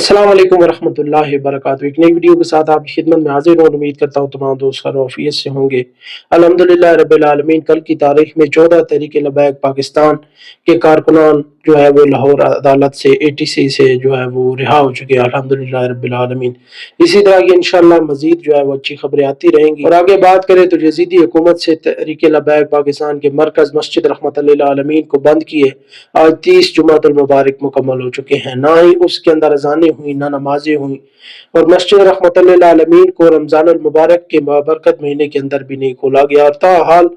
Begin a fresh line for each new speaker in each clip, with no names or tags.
अस्सलाम वालेकुम वरहमतुल्लाहि वबरकातुहू। एक नई वीडियो के साथ आपकी खिदमत में हाजिर हूँ। उम्मीद करता हूँ तमाम दोस्त खैर आफियत से होंगे। अल्हम्दुलिल्लाह रब्बिल आलमीन। कल की तारीख में 14 तहरीक लबैक पाकिस्तान के कारकुनान जो है वो लाहौर अदालत से ATC से जो है वो रिहा हो चुके हैं अल्हम्दुलिल्लाह रब्बिल आलमीन। इसी तरह की इंशाअल्लाह मजीद जो है वो अच्छी खबरें आती रहेंगी। और आगे बात करें तो यजीदी हुकूमत से तहरीक लबैक पाकिस्तान के मरकज मस्जिद रहमतुल लिल आलमीन को बंद किए आज 30 जुमातुल मुबारक मुकम्मल हो चुके हैं। ना ही उसके अंदर अजानें हुई, ना नमाजें हुई। और मस्जिद रहमतुल लिल आलमीन को रमजानुल मुबारक के बाबरकत महीने के अंदर भी नहीं खोला गया। और ताहाल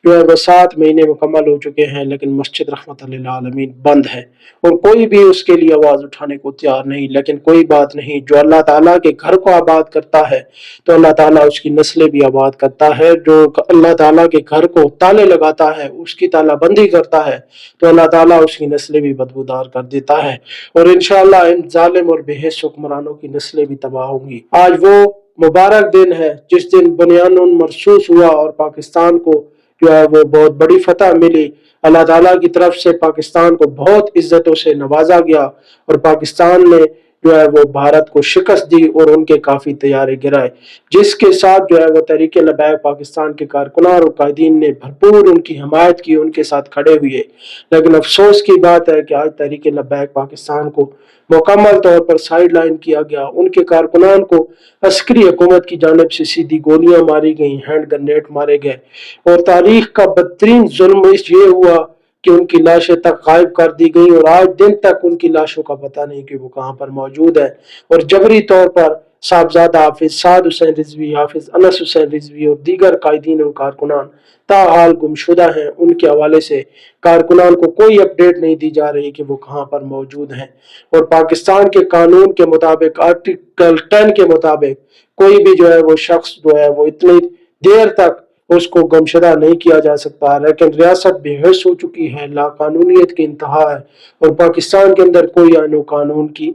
जो है वो 7 महीने मुकम्मल हो चुके हैं, लेकिन मस्जिद रहमतुल लिल आलमीन बंद है और कोई भी उसके लिए आवाज उठाने को तैयार नहीं। लेकिन कोई बात नहीं, जो अल्लाह ताला के घर को आबाद करता है तो अल्लाह ताला उसकी नस्लें भी आबाद करता है। जो अल्लाह ताला के घर को ताले लगाता है, उसकी तालाबंदी करता है, तो अल्लाह ताला उसकी नस्लें भी बदबूदार कर देता है। और इंशाअल्लाह इन जालिम और बेहिस हुक्मरानों की नस्लें भी तबाह होंगी। आज वो मुबारक दिन है जिस दिन बुनियानुन मरसूस हुआ और पाकिस्तान को जो है वो बहुत बड़ी फतह मिली। अल्लाह ताला की तरफ से पाकिस्तान को बहुत इज्जतों से नवाजा गया और पाकिस्तान ने जो है वो भारत को शिकस्त दी और उनके काफी तैयारे गिराए, जिसके साथ जो है वो तहरीक लबैक पाकिस्तान के कारकुनान और कायदीन ने भरपूर उनकी हमायत की, उनके साथ खड़े हुए। लेकिन अफसोस की बात है कि आज तहरीक लबैक पाकिस्तान को मुकम्मल तौर पर साइड लाइन किया गया। उनके कारकुनान को अस्करी हुकूमत की जानिब से सीधी गोलियां मारी गई, हैंड ग्रेनेड मारे गए और तारीख का बदतरीन जुल्म ये हुआ कि उनकी लाशें तक गायब कर दी गई और आज दिन तक उनकी लाशों का पता नहीं कि वो कहाँ पर मौजूद है। और जबरी तौर पर साहबजादा हाफिज साद हुसैन रिजवी, हाफिज अनस हुसैन रिजवी और दीगर कायदीन और कारकुनान ताहाल गुमशुदा हैं। उनके हवाले से कारकुनान को कोई अपडेट नहीं दी जा रही कि वो कहाँ पर मौजूद हैं। और पाकिस्तान के कानून के मुताबिक आर्टिकल 10 के मुताबिक कोई भी जो है वो शख्स जो है वो इतनी देर तक उसको गुमशुदा नहीं किया जा सकता। लेकिन रियासत बेहोश हो चुकी है, लाकानूनियत की इंतहा है और पाकिस्तान के अंदर कोई आईन कानून की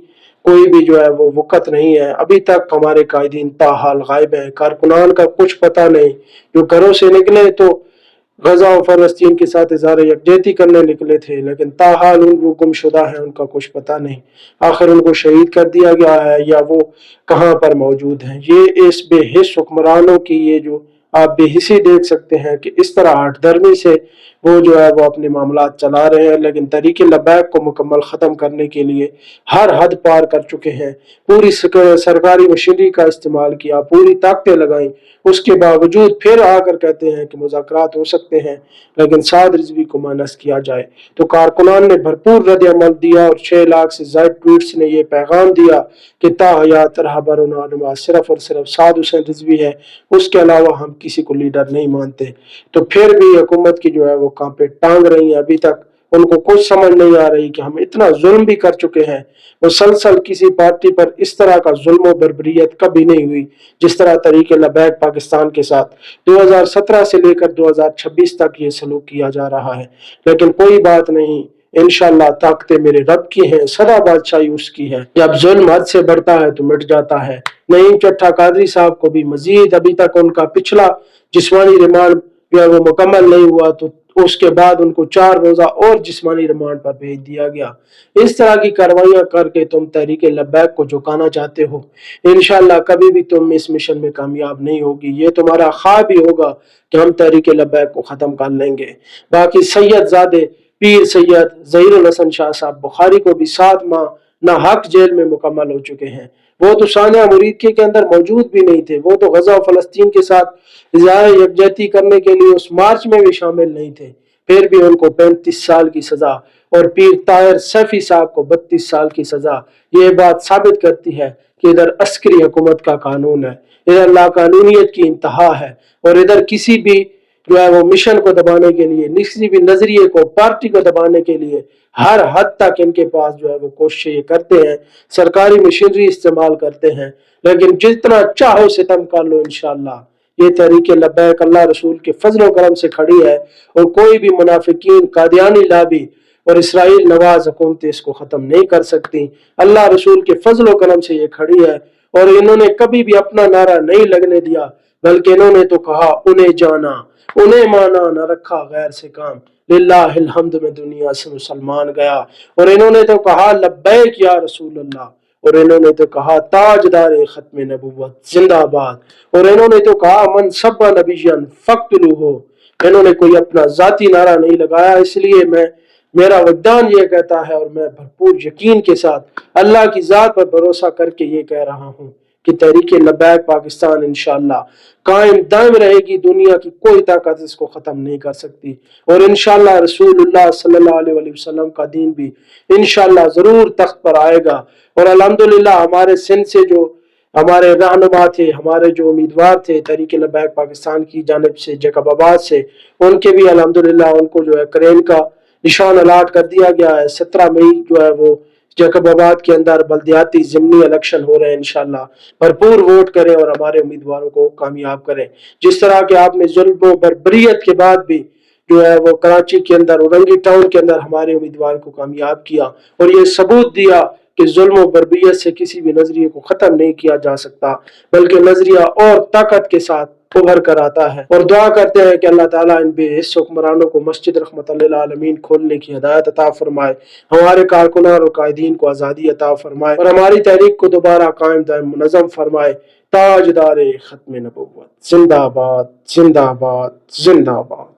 कोई भी जो है वो वक़्त नहीं है। अभी तक हमारे कायदीन ताहाल गायब हैं, कारकुनान का कुछ पता नहीं। जो घरों से निकले तो गजा और फलस्तीन के साथ इज़हार यकजहती करने निकले थे, लेकिन ताहाल वो गुमशुदा है, उनका कुछ पता नहीं। आखिर उनको शहीद कर दिया गया है या वो कहाँ पर मौजूद हैं। ये इस बेहिस हुक्मरानों की ये जो आप बेहिसी देख सकते हैं कि इस तरह हठधर्मी से वो जो है वो अपने मामला चला रहे हैं। लेकिन तहरीक लबैक को मुकम्मल ख़त्म करने के लिए हर हद पार कर चुके हैं। पूरी सरकारी मशीनरी का इस्तेमाल किया, पूरी ताकतें लगाई, उसके बावजूद फिर आकर कहते हैं कि मुज़ाकरात हो सकते हैं, लेकिन साद रिजवी को मानस किया जाए। तो कारकुनान ने भरपूर रद्द अमल दिया और 6 लाख से ज़ायद ट्वीट्स ने यह पैगाम दिया कि ताहयात रहबर सिर्फ और सिर्फ साद हुसैन रिजवी है, उसके अलावा हम किसी को लीडर नहीं मानते। तो फिर भी हुकूमत की जो है वो कांपे टांग रही है। अभी तक उनको कुछ समझ नहीं आ रही कि हम इतना जुल्म भी कर चुके हैं। मुसलसल किसी पार्टी पर इस तरह का जुल्म और बर्बरियत कभी नहीं हुई जिस तरह तहरीक लबैक पाकिस्तान के साथ 2017 से लेकर 2026 तक ये सलूक किया जा रहा है। लेकिन कोई बात नहीं, इंशाअल्लाह ताकतें मेरे रब की हैं, सदा बादशाही उसकी है। जब जुल्म हद से बढ़ता है तो मिट जाता है। नईम चट्टा कादरी साहब को भी मजीद अभी तक उनका पिछला जिस्मानी रिमांड जो है वो मुकम्मल नहीं हुआ, तो उसके बाद उनको 4 रोजा और जिस्मानी रिमांड पर भेज दिया गया। इस तरह की कार्रवाइयां करके तुम तहरीक लबैक को झुकाना चाहते हो। इंशाअल्लाह कभी भी तुम इस मिशन में कामयाब नहीं होगी। ये तुम्हारा ख्वाब ही होगा कि हम तहरीक लबैक को खत्म कर लेंगे। बाकी सैयद ज़ादे पीर सैयद ज़हीरुल हसन शाह साहब बुखारी को भी 7 माह नाहक जेल में मुकम्मल हो चुके हैं। वो तो सानिया मुरीद के अंदर मौजूद भी नहीं थे। वो तो गजा और फलस्तीन के साथ इज़हार यकजहती करने के लिए उस मार्च में भी शामिल नहीं थे। फिर भी उनको 35 साल की सजा और पीर ताहिर सैफी साहब को 32 साल की सजा। ये बात साबित करती है कि इधर अस्करी हुकूमत का कानून है, इधर लाकानूनियत की इंतहा है और इधर किसी भी जो है वो मिशन को दबाने के लिए, किसी भी नजरिए को, पार्टी को दबाने के लिए हर हद तक इनके पास जो है वो कोशिशें करते हैं, सरकारी मशीनरी इस्तेमाल करते हैं। लेकिन जितना चाहो सितम कर लो, इंशाअल्लाह ये तहरीक लबैक अल्लाह रसूल के फजल करम से खड़ी है और कोई भी मुनाफिकीन, कादियानी लाबी और इसराइल नवाज हुकूमतें इसको खत्म नहीं कर सकती। अल्लाह रसूल के फजल करम से ये खड़ी है और इन्होंने कभी भी अपना नारा नहीं लगने दिया, बल्कि इन्होंने तो कहा उन्हें जाना, उन्हें माना, न रखा गैर से काम। लिल्लाहिल हम्द में दुनिया से मुसलमान गया और इन्होंने तो कहा लब्बैक या रसूल अल्लाह। اور انہوں نے تو کہا تاجدار ختم نبوت زندہ باد، اور انہوں نے تو کہا من سب نبیًا فاقتلوہ، انہوں نے کوئی اپنا ذاتی نعرہ نہیں لگایا، اس لیے میرا وجدان یہ کہتا ہے اور میں بھرپور یقین کے ساتھ اللہ کی ذات پر بھروسہ کر کے یہ کہہ رہا ہوں کہ تحریک لبیک پاکستان انشاءاللہ قائم دائم رہے گی، دنیا کی کوئی طاقت اس کو ختم نہیں کر سکتی، اور انشاءاللہ رسول اللہ صلی اللہ علیہ وسلم کا دین بھی انشاءاللہ ضرور تخت پر آئے گا۔ اور الحمدللہ ہمارے سندھ سے جو ہمارے رہنما تھے، ہمارے جو امیدوار تھے تحریک لبیک پاکستان کی جانب سے جیکب آباد سے، ان کے بھی الحمدللہ ان کو جو ہے کرین کا نشان الاٹ کر دیا گیا ہے۔ 17 مئی جو ہے وہ جیکب آباد کے اندر بلدیاتی ضمنی الیکشن ہو رہے ہیں، انشاءاللہ بھرپور ووٹ کریں اور ہمارے امیدواروں کو کامیاب کریں۔ جس طرح کہ آپ نے ظلم و بربریت کے بعد بھی جو ہے وہ کراچی کے اندر اورنگی ٹاؤن کے اندر ہمارے امیدوار کو کامیاب کیا اور یہ ثبوت دیا کہ ظلم و بربریت سے کسی بھی نظریے کو ختم نہیں کیا جا سکتا، بلکہ نظریہ اور طاقت کے ساتھ ابھر کر آتا ہے۔ اور دعا کرتے ہیں کہ اللہ تعالیٰ ان بے حس حکمرانوں کو مسجد رحمت للعالمین کھولنے کی ہدایت عطا فرمائے، ہمارے کارکنان اور قائدین کو آزادی عطا فرمائے، اور ہماری تحریک کو دوبارہ قائم دائم منظم فرمائے۔ تاجدار ختم نبوت زندہ باد زندہ باد زندہ باد۔